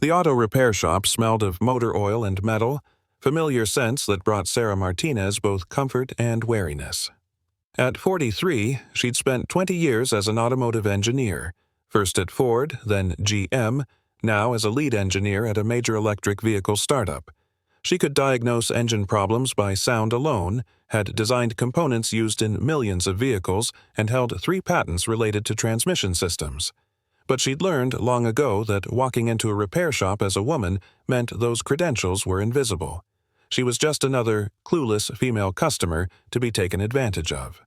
The auto repair shop smelled of motor oil and metal, familiar scents that brought Sarah Martinez both comfort and wariness. At 43, she'd spent 20 years as an automotive engineer, first at Ford, then GM, now as a lead engineer at a major electric vehicle startup. She could diagnose engine problems by sound alone, had designed components used in millions of vehicles, and held 3 patents related to transmission systems. But she'd learned long ago that walking into a repair shop as a woman meant those credentials were invisible. She was just another clueless female customer to be taken advantage of.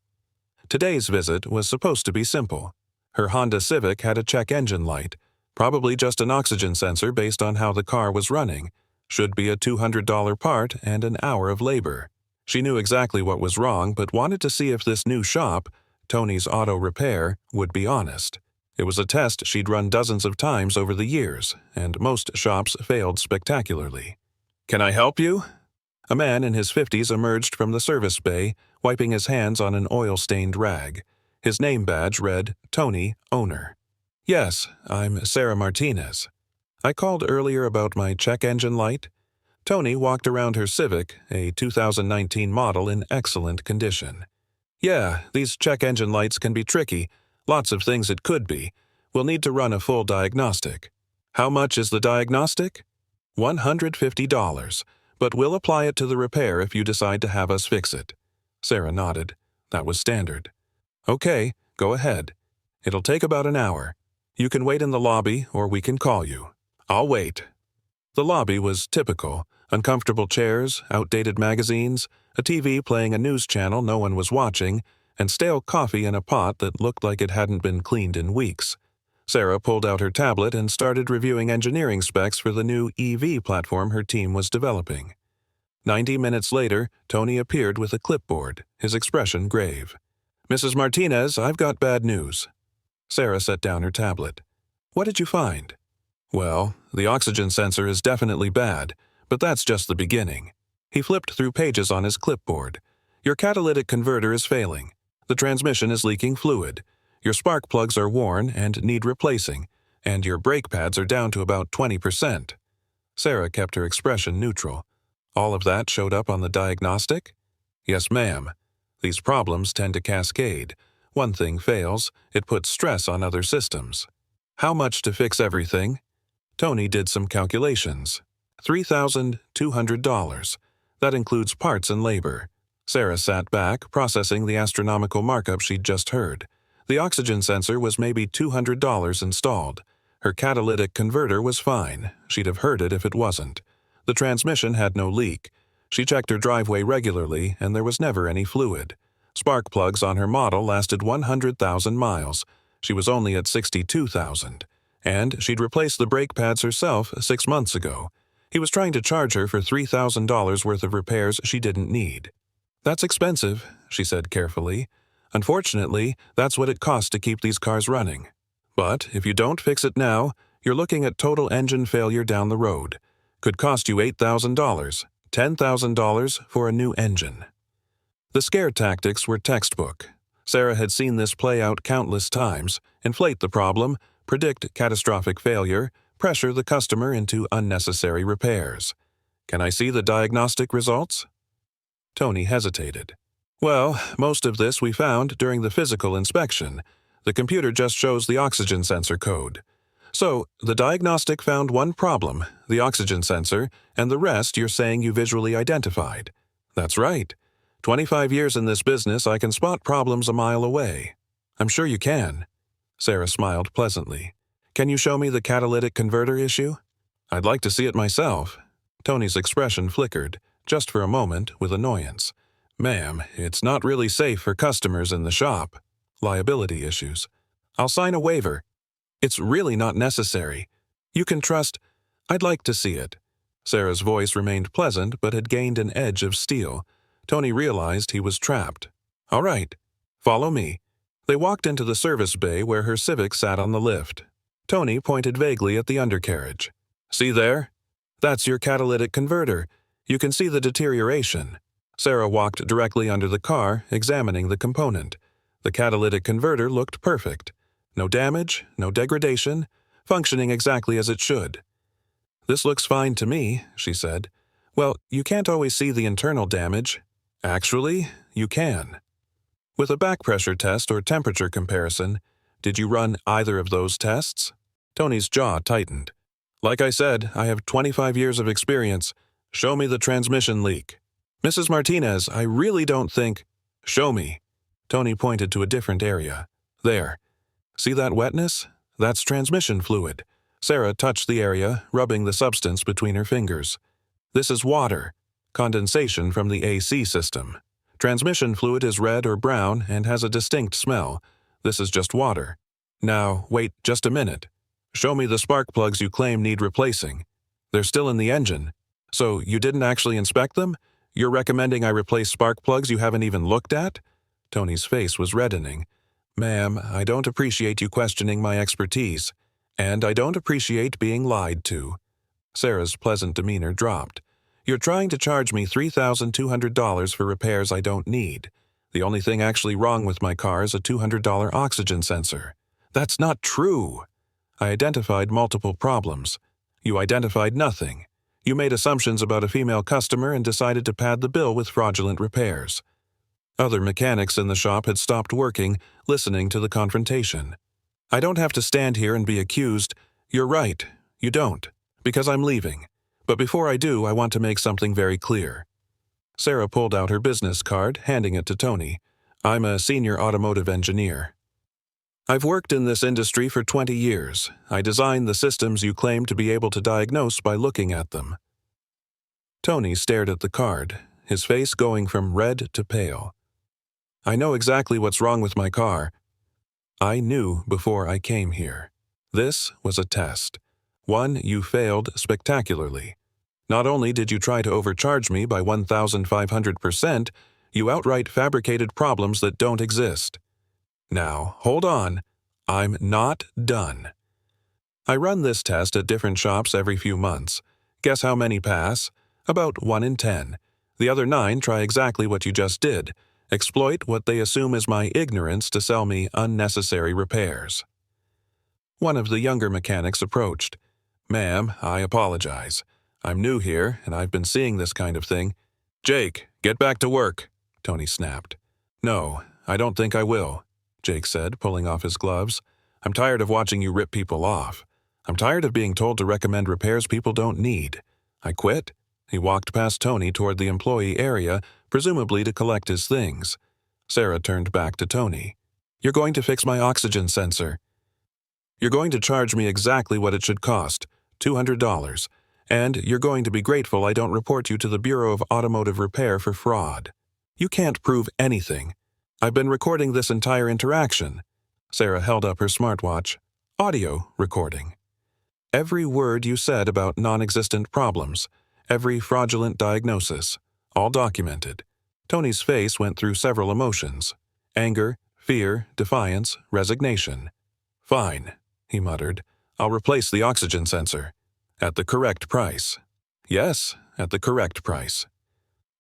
Today's visit was supposed to be simple. Her Honda Civic had a check engine light, probably just an oxygen sensor based on how the car was running. Should be a $200 part and an hour of labor. She knew exactly what was wrong, but wanted to see if this new shop, Tony's Auto Repair, would be honest. It was a test she'd run dozens of times over the years, and most shops failed spectacularly. "Can I help you?" A man in his 50s emerged from the service bay, wiping his hands on an oil-stained rag. His name badge read, Tony, Owner. "Yes, I'm Sarah Martinez. I called earlier about my check engine light." Tony walked around her Civic, a 2019 model in excellent condition. "Yeah, these check engine lights can be tricky. Lots of things it could be. We'll need to run a full diagnostic." "How much is the diagnostic?" $150, but we'll apply it to the repair if you decide to have us fix it." Sarah nodded. That was standard. "Okay, go ahead. It'll take about an hour. You can wait in the lobby or we can call you." "I'll wait." The lobby was typical. Uncomfortable chairs, outdated magazines, a TV playing a news channel no one was watching, and stale coffee in a pot that looked like it hadn't been cleaned in weeks. Sarah pulled out her tablet and started reviewing engineering specs for the new EV platform her team was developing. 90 minutes later, Tony appeared with a clipboard, his expression grave. "Mrs. Martinez, I've got bad news." Sarah set down her tablet. "What did you find?" "Well, the oxygen sensor is definitely bad, but that's just the beginning." He flipped through pages on his clipboard. "Your catalytic converter is failing. The transmission is leaking fluid. Your spark plugs are worn and need replacing, and your brake pads are down to about 20%. Sarah kept her expression neutral. "All of that showed up on the diagnostic?" "Yes, ma'am. These problems tend to cascade. One thing fails, it puts stress on other systems." "How much to fix everything?" Tony did some calculations. $3,200. That includes parts and labor. Sarah sat back, processing the astronomical markup she'd just heard. The oxygen sensor was maybe $200 installed. Her catalytic converter was fine. She'd have heard it if it wasn't. The transmission had no leak. She checked her driveway regularly, and there was never any fluid. Spark plugs on her model lasted 100,000 miles. She was only at 62,000. And she'd replaced the brake pads herself 6 months ago. He was trying to charge her for $3,000 worth of repairs she didn't need. "That's expensive," she said carefully. "Unfortunately, that's what it costs to keep these cars running. But if you don't fix it now, you're looking at total engine failure down the road. Could cost you $8,000, $10,000 for a new engine." The scare tactics were textbook. Sarah had seen this play out countless times: inflate the problem, predict catastrophic failure, pressure the customer into unnecessary repairs. "Can I see the diagnostic results?" Tony hesitated. "Well, most of this we found during the physical inspection. The computer just shows the oxygen sensor code. So, the diagnostic found one problem, the oxygen sensor, and the rest you're saying you visually identified." "That's right. 25 years in this business, I can spot problems a mile away." "I'm sure you can." Sarah smiled pleasantly. "Can you show me the catalytic converter issue?" "I'd like to see it myself." Tony's expression flickered, just for a moment, with annoyance. "Ma'am, it's not really safe for customers in the shop." "Liability issues." "I'll sign a waiver." "It's really not necessary. You can trust—" "I'd like to see it." Sarah's voice remained pleasant but had gained an edge of steel. Tony realized he was trapped. "All right. Follow me." They walked into the service bay where her Civic sat on the lift. Tony pointed vaguely at the undercarriage. "See there? That's your catalytic converter. You can see the deterioration." Sarah walked directly under the car, examining the component. The catalytic converter looked perfect. No damage, no degradation, functioning exactly as it should. "This looks fine to me," she said. "Well, you can't always see the internal damage." "Actually, you can. With a back pressure test or temperature comparison, did you run either of those tests?" Tony's jaw tightened. "Like I said, I have 25 years of experience. Show me the transmission leak." "Mrs. Martinez, I really don't think—" "Show me." Tony pointed to a different area. "There. See that wetness? That's transmission fluid." Sarah touched the area, rubbing the substance between her fingers. "This is water, condensation from the AC system. Transmission fluid is red or brown and has a distinct smell. This is just water. Now, wait just a minute. Show me the spark plugs you claim need replacing. They're still in the engine. So you didn't actually inspect them? You're recommending I replace spark plugs you haven't even looked at?" Tony's face was reddening. "Ma'am, I don't appreciate you questioning my expertise. And I don't appreciate being lied to." Sarah's pleasant demeanor dropped. "You're trying to charge me $3,200 for repairs I don't need. The only thing actually wrong with my car is a $200 oxygen sensor." "That's not true." "I identified multiple problems. You identified nothing. You made assumptions about a female customer and decided to pad the bill with fraudulent repairs." Other mechanics in the shop had stopped working, listening to the confrontation. "I don't have to stand here and be accused." "You're right, you don't, because I'm leaving. But before I do, I want to make something very clear." Sarah pulled out her business card, handing it to Tony. "I'm a senior automotive engineer. I've worked in this industry for 20 years. I designed the systems you claim to be able to diagnose by looking at them." Tony stared at the card, his face going from red to pale. "I know exactly what's wrong with my car. I knew before I came here. This was a test. One you failed spectacularly. Not only did you try to overcharge me by 1,500%, you outright fabricated problems that don't exist. Now, hold on. I'm not done. I run this test at different shops every few months. Guess how many pass? About 1 in 10. The other 9 try exactly what you just did. Exploit what they assume is my ignorance to sell me unnecessary repairs." One of the younger mechanics approached. "Ma'am, I apologize. I'm new here, and I've been seeing this kind of thing." "Jake, get back to work," Tony snapped. "No, I don't think I will," Jake said, pulling off his gloves. "I'm tired of watching you rip people off. I'm tired of being told to recommend repairs people don't need. I quit." He walked past Tony toward the employee area, presumably to collect his things. Sarah turned back to Tony. "You're going to fix my oxygen sensor. You're going to charge me exactly what it should cost, $200. And you're going to be grateful I don't report you to the Bureau of Automotive Repair for fraud. You can't prove anything. I've been recording this entire interaction." Sarah held up her smartwatch. "Audio recording. Every word you said about non-existent problems, every fraudulent diagnosis, all documented." Tony's face went through several emotions: anger, fear, defiance, resignation. "Fine," he muttered. "I'll replace the oxygen sensor. At the correct price." "Yes, at the correct price."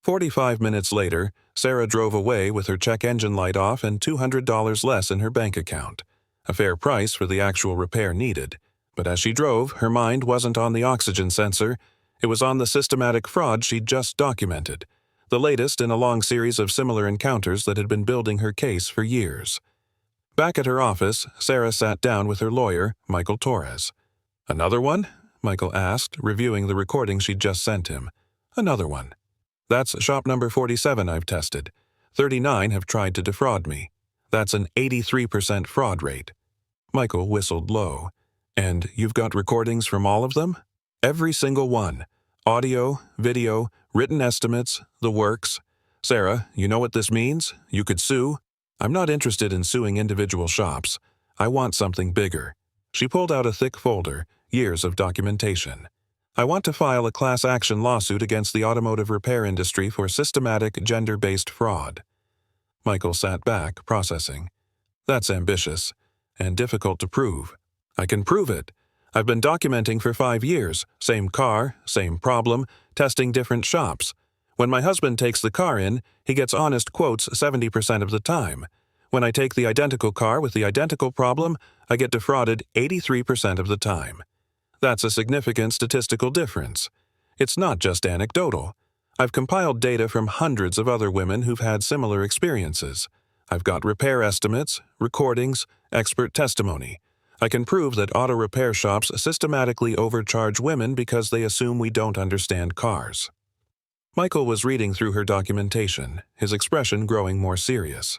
45 minutes later, Sarah drove away with her check engine light off and $200 less in her bank account. A fair price for the actual repair needed. But as she drove, her mind wasn't on the oxygen sensor. It was on the systematic fraud she'd just documented, the latest in a long series of similar encounters that had been building her case for years. Back at her office, Sarah sat down with her lawyer, Michael Torres. "Another one?" Michael asked, reviewing the recording she'd just sent him. "Another one. That's shop number 47 I've tested. 39 have tried to defraud me. That's an 83% fraud rate." Michael whistled low. "And you've got recordings from all of them?" "Every single one. Audio, video, written estimates, the works. Sarah, you know what this means? You could sue." "I'm not interested in suing individual shops. I want something bigger." She pulled out a thick folder, years of documentation. "I want to file a class action lawsuit against the automotive repair industry for systematic gender-based fraud." Michael sat back, processing. "That's ambitious, and difficult to prove." "I can prove it. I've been documenting for 5 years, same car, same problem, testing different shops. When my husband takes the car in, he gets honest quotes 70% of the time. When I take the identical car with the identical problem, I get defrauded 83% of the time. That's a significant statistical difference. It's not just anecdotal. I've compiled data from hundreds of other women who've had similar experiences. I've got repair estimates, recordings, expert testimony. I can prove that auto repair shops systematically overcharge women because they assume we don't understand cars. Michael was reading through her documentation, his expression growing more serious.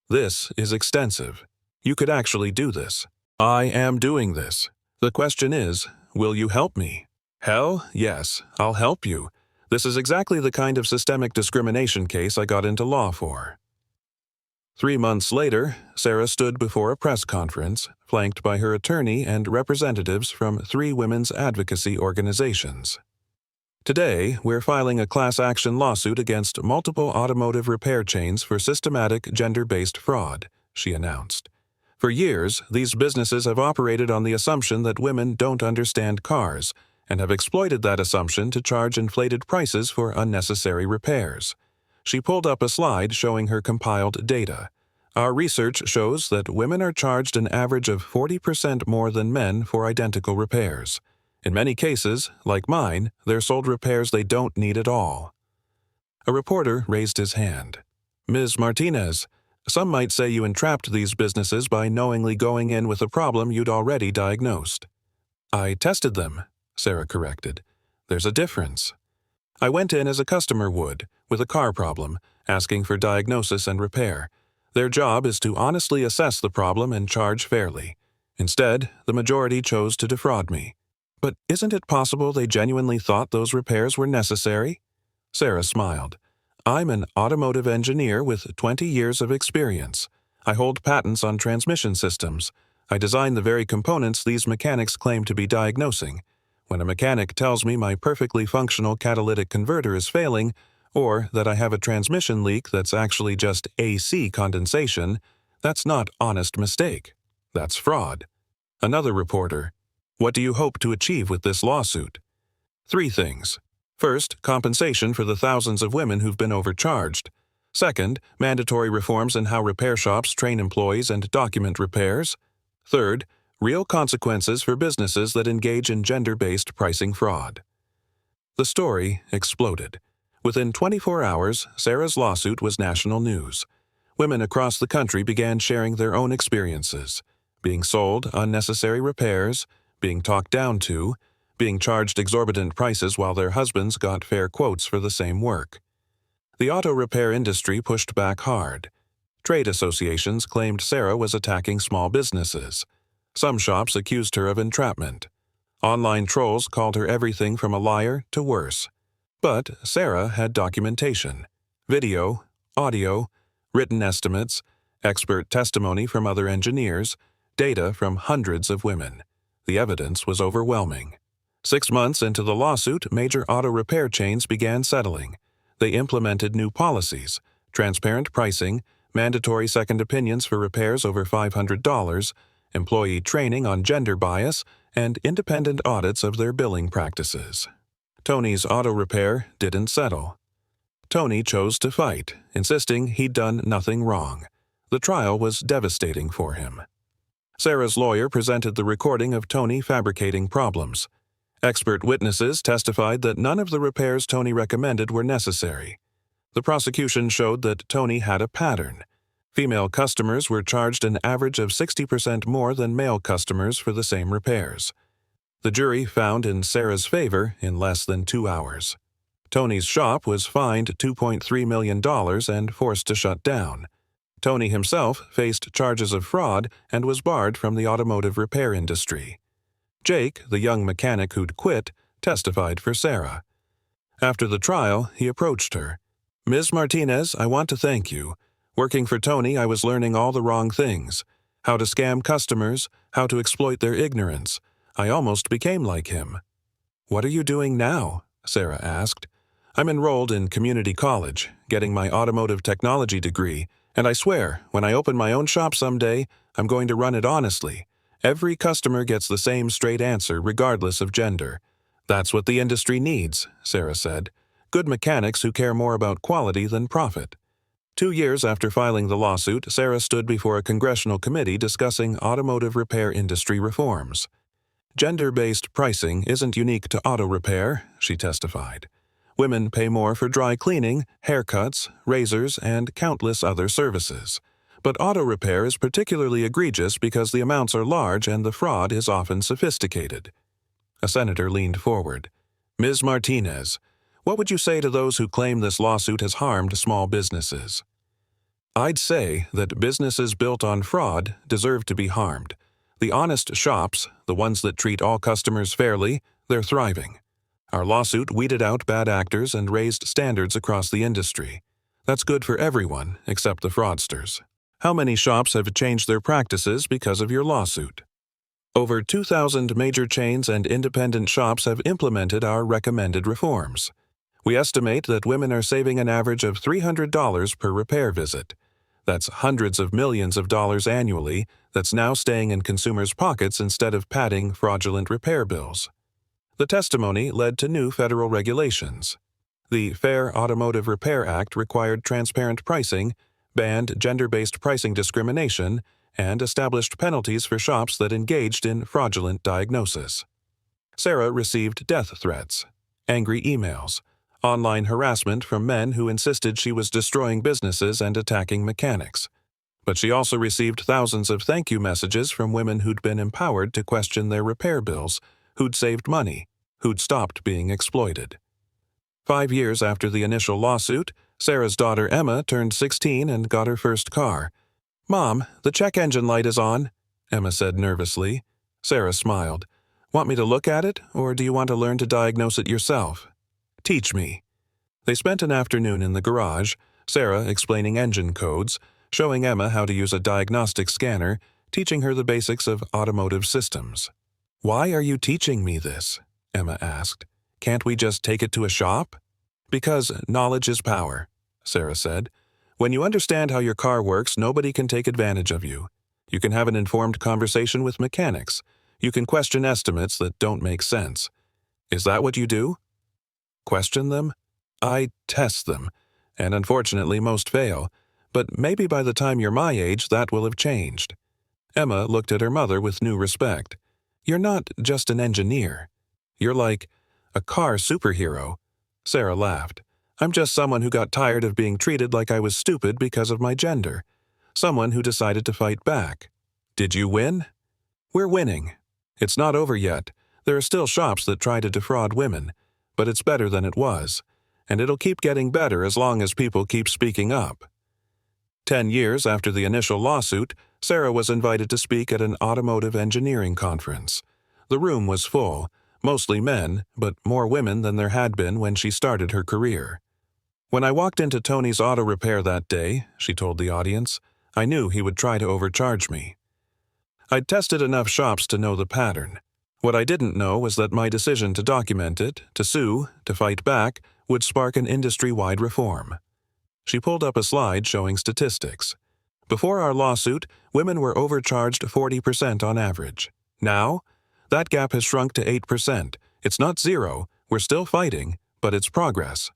This is extensive. You could actually do this. I am doing this. The question is, will you help me? Hell, yes, I'll help you. This is exactly the kind of systemic discrimination case I got into law for. 3 months later, Sarah stood before a press conference, flanked by her attorney and representatives from 3 women's advocacy organizations. Today, we're filing a class action lawsuit against multiple automotive repair chains for systematic gender-based fraud, she announced. For years, these businesses have operated on the assumption that women don't understand cars, and have exploited that assumption to charge inflated prices for unnecessary repairs. She pulled up a slide showing her compiled data. Our research shows that women are charged an average of 40% more than men for identical repairs. In many cases, like mine, they're sold repairs they don't need at all. A reporter raised his hand. Ms. Martinez, some might say you entrapped these businesses by knowingly going in with a problem you'd already diagnosed. I tested them, Sarah corrected. There's a difference. I went in as a customer would, with a car problem, asking for diagnosis and repair. Their job is to honestly assess the problem and charge fairly. Instead, the majority chose to defraud me. But isn't it possible they genuinely thought those repairs were necessary? Sarah smiled. I'm an automotive engineer with 20 years of experience. I hold patents on transmission systems. I design the very components these mechanics claim to be diagnosing. When a mechanic tells me my perfectly functional catalytic converter is failing, or that I have a transmission leak that's actually just AC condensation, that's not honest mistake. That's fraud. Another reporter. What do you hope to achieve with this lawsuit? 3 things. First, compensation for the thousands of women who've been overcharged. Second, mandatory reforms in how repair shops train employees and document repairs. Third, real consequences for businesses that engage in gender-based pricing fraud. The story exploded. Within 24 hours, Sarah's lawsuit was national news. Women across the country began sharing their own experiences, being sold unnecessary repairs, being talked down to, being charged exorbitant prices while their husbands got fair quotes for the same work. The auto repair industry pushed back hard. Trade associations claimed Sarah was attacking small businesses. Some shops accused her of entrapment. Online trolls called her everything from a liar to worse. But Sarah had documentation, video, audio, written estimates, expert testimony from other engineers, data from hundreds of women. The evidence was overwhelming. 6 months into the lawsuit, major auto repair chains began settling. They implemented new policies, transparent pricing, mandatory second opinions for repairs over $500, employee training on gender bias, and independent audits of their billing practices. Tony's auto repair didn't settle. Tony chose to fight, insisting he'd done nothing wrong. The trial was devastating for him. Sarah's lawyer presented the recording of Tony fabricating problems. Expert witnesses testified that none of the repairs Tony recommended were necessary. The prosecution showed that Tony had a pattern. Female customers were charged an average of 60% more than male customers for the same repairs. The jury found in Sarah's favor in less than 2 hours. Tony's shop was fined $2.3 million and forced to shut down. Tony himself faced charges of fraud and was barred from the automotive repair industry. Jake, the young mechanic who'd quit, testified for Sarah. After the trial, he approached her. Ms. Martinez, I want to thank you. Working for Tony, I was learning all the wrong things. How to scam customers, how to exploit their ignorance. I almost became like him. What are you doing now? Sarah asked. I'm enrolled in community college, getting my automotive technology degree, and I swear, when I open my own shop someday, I'm going to run it honestly. Every customer gets the same straight answer regardless of gender. That's what the industry needs, Sarah said. Good mechanics who care more about quality than profit. 2 years after filing the lawsuit, Sarah stood before a congressional committee discussing automotive repair industry reforms. Gender-based pricing isn't unique to auto repair, she testified. Women pay more for dry cleaning, haircuts, razors, and countless other services. But auto repair is particularly egregious because the amounts are large and the fraud is often sophisticated. A senator leaned forward. Ms. Martinez, what would you say to those who claim this lawsuit has harmed small businesses? I'd say that businesses built on fraud deserve to be harmed. The honest shops, the ones that treat all customers fairly, they're thriving. Our lawsuit weeded out bad actors and raised standards across the industry. That's good for everyone except the fraudsters. How many shops have changed their practices because of your lawsuit? Over 2,000 major chains and independent shops have implemented our recommended reforms. We estimate that women are saving an average of $300 per repair visit. That's hundreds of millions of dollars annually that's now staying in consumers' pockets instead of padding fraudulent repair bills. The testimony led to new federal regulations. The Fair Automotive Repair Act required transparent pricing, banned gender-based pricing discrimination, and established penalties for shops that engaged in fraudulent diagnosis. Sarah received death threats, angry emails, online harassment from men who insisted she was destroying businesses and attacking mechanics. But she also received thousands of thank you messages from women who'd been empowered to question their repair bills, who'd saved money, who'd stopped being exploited. 5 years after the initial lawsuit, Sarah's daughter Emma turned 16 and got her first car. Mom, the check engine light is on, Emma said nervously. Sarah smiled. Want me to look at it, or do you want to learn to diagnose it yourself? Teach me. They spent an afternoon in the garage, Sarah explaining engine codes, showing Emma how to use a diagnostic scanner, teaching her the basics of automotive systems. Why are you teaching me this? Emma asked. Can't we just take it to a shop? Because knowledge is power, Sarah said. When you understand how your car works, nobody can take advantage of you. You can have an informed conversation with mechanics. You can question estimates that don't make sense. Is that what you do? Question them? I test them, and unfortunately most fail, but maybe by the time you're my age that will have changed. Emma looked at her mother with new respect. You're not just an engineer. You're like a car superhero. Sarah laughed. I'm just someone who got tired of being treated like I was stupid because of my gender. Someone who decided to fight back. Did you win? We're winning. It's not over yet. There are still shops that try to defraud women, but it's better than it was, and it'll keep getting better as long as people keep speaking up. 10 years after the initial lawsuit, Sarah was invited to speak at an automotive engineering conference. The room was full, mostly men, but more women than there had been when she started her career. When I walked into Tony's auto repair that day, she told the audience, I knew he would try to overcharge me. I'd tested enough shops to know the pattern. What I didn't know was that my decision to document it, to sue, to fight back, would spark an industry-wide reform. She pulled up a slide showing statistics. Before our lawsuit, women were overcharged 40% on average. Now, that gap has shrunk to 8%. It's not zero, we're still fighting, but it's progress.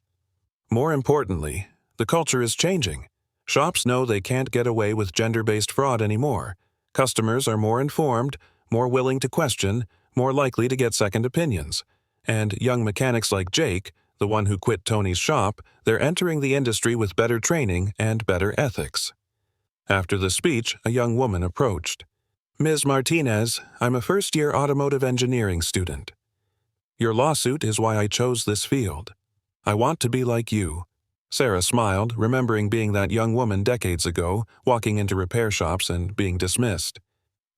More importantly, the culture is changing. Shops know they can't get away with gender-based fraud anymore. Customers are more informed, more willing to question, more likely to get second opinions. And young mechanics like Jake, the one who quit Tony's shop, they're entering the industry with better training and better ethics. After the speech, a young woman approached. Ms. Martinez, I'm a first-year automotive engineering student. Your lawsuit is why I chose this field. I want to be like you. Sarah smiled, remembering being that young woman decades ago, walking into repair shops and being dismissed.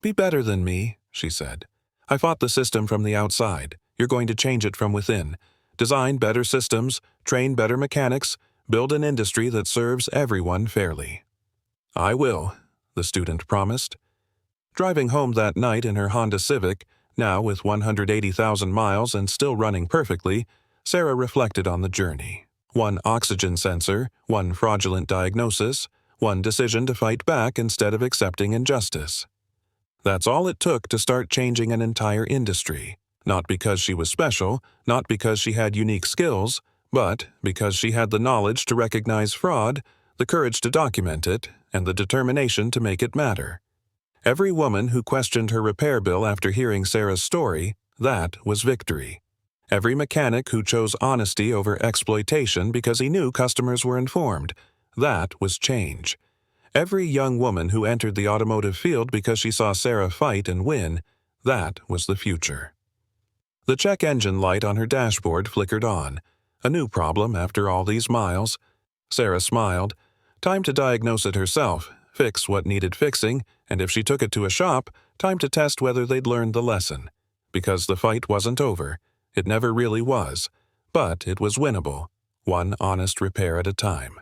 Be better than me, she said. I fought the system from the outside. You're going to change it from within. Design better systems, train better mechanics, build an industry that serves everyone fairly. I will, the student promised. Driving home that night in her Honda Civic, now with 180,000 miles and still running perfectly, Sarah reflected on the journey. One oxygen sensor, one fraudulent diagnosis, one decision to fight back instead of accepting injustice. That's all it took to start changing an entire industry. Not because she was special, not because she had unique skills, but because she had the knowledge to recognize fraud, the courage to document it, and the determination to make it matter. Every woman who questioned her repair bill after hearing Sarah's story, that was victory. Every mechanic who chose honesty over exploitation because he knew customers were informed, that was change. Every young woman who entered the automotive field because she saw Sarah fight and win, that was the future. The check engine light on her dashboard flickered on. A new problem after all these miles. Sarah smiled. Time to diagnose it herself, fix what needed fixing, and if she took it to a shop, time to test whether they'd learned the lesson. Because the fight wasn't over. It never really was. But it was winnable, one honest repair at a time.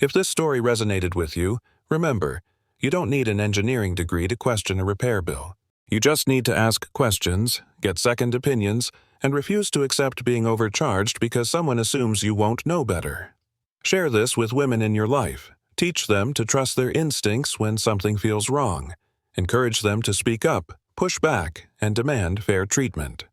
If this story resonated with you, remember, you don't need an engineering degree to question a repair bill. You just need to ask questions, get second opinions, and refuse to accept being overcharged because someone assumes you won't know better. Share this with women in your life. Teach them to trust their instincts when something feels wrong. Encourage them to speak up, push back, and demand fair treatment.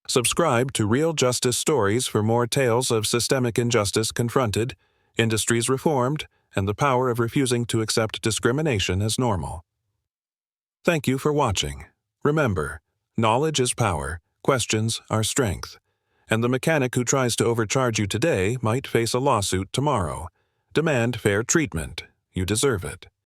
Subscribe to Real Justice Stories for more tales of systemic injustice confronted, industries reformed, and the power of refusing to accept discrimination as normal. Thank you for watching. Remember, knowledge is power, questions are strength, and the mechanic who tries to overcharge you today might face a lawsuit tomorrow. Demand fair treatment. You deserve it.